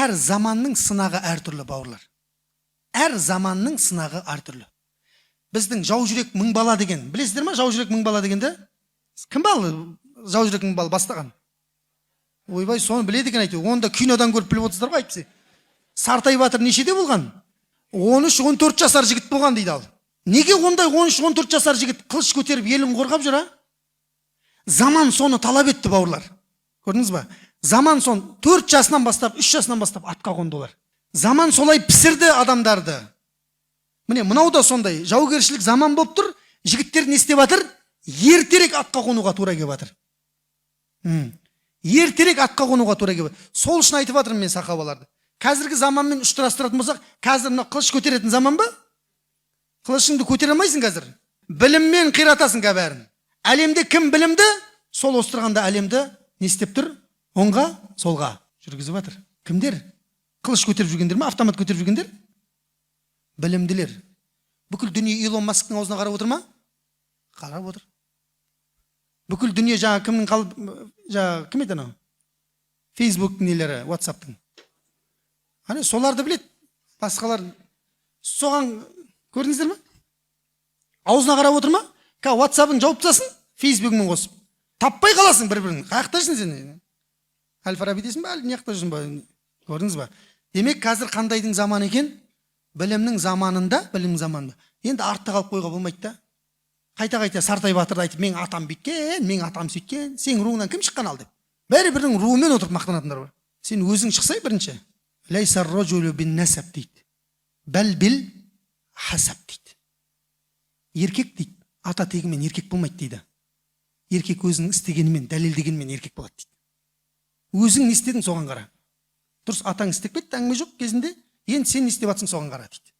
әр заманның сынағы әртүрлі, бауырлар. Әр заманның сынағы әртүрлі. Біздің жау жүрек мың бала деген, білесіздер ма жау жүрек мың бала дегенді? Кім балы жау жүрек мың бала бастаған? Ойбай, соны біледі екен әйтеуір. Оны да кинодан көріп біліп отырсыздар ғой әйтпесе. Сартай батыр нешеде болған? 13-14 жасар жігіт болған дейді ал. Неге ондай 13-14 жасар жігіт қылыш көтеріп елін қорғап жүр, а? Заман соны талап етті, бауырлар. Көрдіңіз ба? Заман сон 4 жасынан бастап, 3 жасынан бастап атқа қонды олар. Заман солай пісірді адамдарды. Міне, мынау да сондай. Жаугершілік заман болып тұр. Жігіттер не істеп жатыр? Ертерек атқа қонуға тура келіп жатыр. Ертерек атқа қонуға тура келіп жатыр. Сол үшін айтып жатырмын мен сахабаларды. Қазіргі заманмен ұштастыратын болсақ, қазір мына қылыш көтеретін заман ба? Қылышыңды көтере алмайсың қазір. Біліммен қиратасың бәрін. Әлемде кім білімді? Сол остырғанда әлемді не істеп тұр? Оңға, солға жүргізіп жатыр. Кімдер? Қылыш көтеріп жүргендер ме? Автомат көтеріп жүргендер? Білімділер. Бүкіл дүние Илон Масктың аузына қарап отыр ма? Қарап отыр. Бүкіл дүние жаңа кімнің қалып, жаңа кім еді анау? Facebook нелері, WhatsApp-тың. Ане соларды білет. Басқалар соған көрдіңіздер ме? Аузына қарап отыр ма? WhatsApp-ын жауып тастасын, Facebook-мен қосып. Таппай қаласың бір-бірін. Қаяқта жүрсің сен? Әл-Фараби дейсің ба, әлі не жақта жүрсің ба? Көрдіңіз ба? Демек, қазір қандайдың заманы екен? Білімнің заманында, білімнің заманында. Енді артта қалып қойға болмайды да. Қайта-қайта Сартай батырды айтып, мен атам бүйткен, мен атам сөйткен, сен руыңнан кім шыққан ал деп. Бәрі-бірдің руымен отырып мақтанатындар бар. Сен өзің шықсай бірінші. Лайсар роджулу бин насаб дейді. Бәл бил хасаб дейді. Еркек дейді. Ата тегімен еркек болмайды дейді. Еркек өзінің істегенімен, дәлелдегенімен еркек болады дейді. Өзің не істедің соған қара. Дұрыс, атаң істеп кетті, әңгіме жоқ кезінде. Енді сен не істеп жатсың соған қара дейді.